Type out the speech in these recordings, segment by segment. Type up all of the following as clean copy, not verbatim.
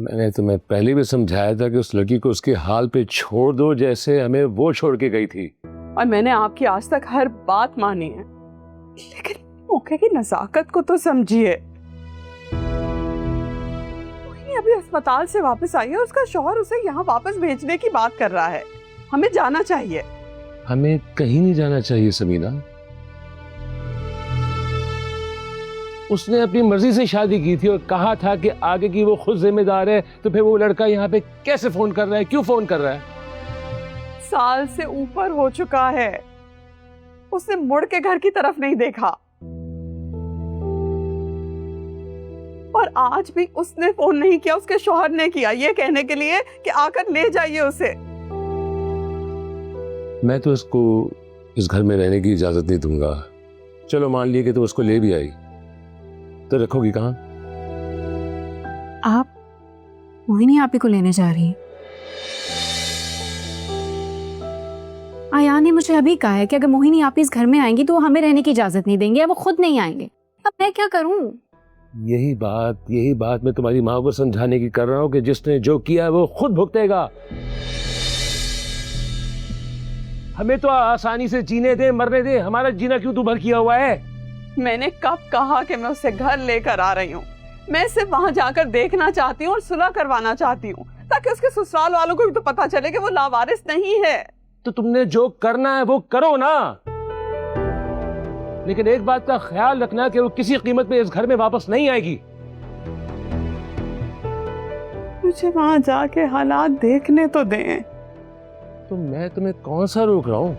मैंने तुम्हें पहले भी समझाया था कि उस लड़की को उसके हाल पे छोड़ दो जैसे हमें वो छोड़ के गई थी। और मैंने आपकी आज तक हर बात मानी है, लेकिन मौके की नजाकत को तो समझिए। मोहिनी अभी अस्पताल से वापस आई है, उसका शौहर उसे यहाँ वापस भेजने की बात कर रहा है। हमें जाना चाहिए। हमें कहीं नहीं जाना चाहिए समीना। उसने अपनी मर्जी से शादी की थी और कहा था कि आगे की वो खुद जिम्मेदार है, तो फिर वो लड़का यहाँ पे कैसे फोन कर रहा है, क्यों फोन कर रहा है? साल से ऊपर हो चुका है, उसने मुड़ के घर की तरफ नहीं देखा। और आज भी उसने फोन नहीं किया, उसके शौहर ने किया, ये कहने के लिए कि आकर ले जाइए उसे। मैं तो इसको इस घर में रहने की इजाजत नहीं दूंगा। चलो मान लिया कि तो उसको ले भी आई, तो रखोगी कहाँ? आप मोहिनी आपी को लेने जा रही हैं? आया ने मुझे अभी कहा है कि अगर मोहिनी आपी इस घर में आएंगी तो वो हमें रहने की इजाजत नहीं देंगे, या वो खुद नहीं आएंगे। अब मैं क्या करूं? यही बात मैं तुम्हारी माँ को समझाने की कर रहा हूँ कि जिसने जो किया है वो खुद भुगतेगा। हमें तो आसानी से जीने दे, मरने दे, हमारा जीना क्यों तू भर किया हुआ है? मैंने कब कहा कि मैं उसे घर लेकर आ रही हूँ? मैं सिर्फ वहां जाकर देखना चाहती हूँ और सुलह करवाना चाहती हूँ, ताकि उसके ससुराल वालों को भी तो पता चले कि वो लावारिस नहीं है। तो तुमने जो करना है वो करो ना, लेकिन एक बात का ख्याल रखना कि वो किसी कीमत पे इस घर में वापस नहीं आएगी। मुझे वहां जाके हालात देखने तो दें। तो मैं तुम्हें कौन सा रोक रहा हूँ?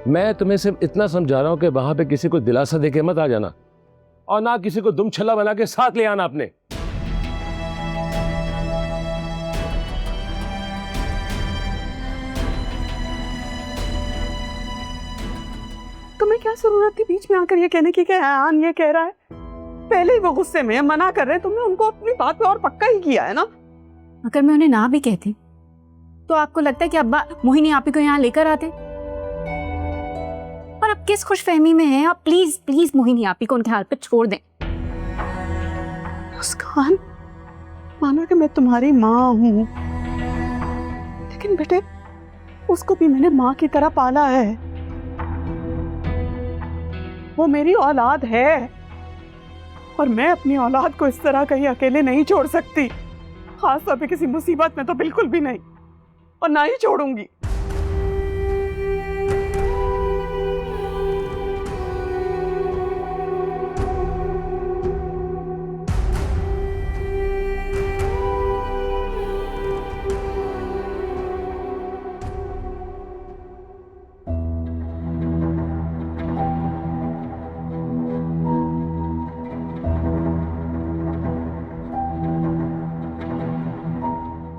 मैं तुम्हें सिर्फ इतना समझा रहा हूँ कि वहां पे किसी को दिलासा देके मत आ जाना, और ना किसी को दुम छल्ला बना के साथ ले आना अपने। तुम्हें क्या जरूरत थी बीच में आकर ये कहने की कि आन ये कह रहा है? पहले ही वो गुस्से में मना कर रहे, तुमने उनको अपनी बात पे और पक्का ही किया है ना। अगर मैं उन्हें ना भी कहती तो आपको लगता है कि अब्बा मोहिनी आपी को यहाँ लेकर आते? और अब किस खुशफहमी में हैं आप? प्लीज प्लीज मोहिनी आपी को उनके हाल पे छोड़ दें। मुस्कान, मानो कि मैं तुम्हारी माँ हूँ, लेकिन बेटे उसको भी मैंने माँ की तरह पाला है। वो मेरी औलाद है और मैं अपनी औलाद को इस तरह कहीं अकेले नहीं छोड़ सकती, खासतौर पे किसी मुसीबत में तो बिल्कुल भी नहीं, और ना ही छोड़ूंगी।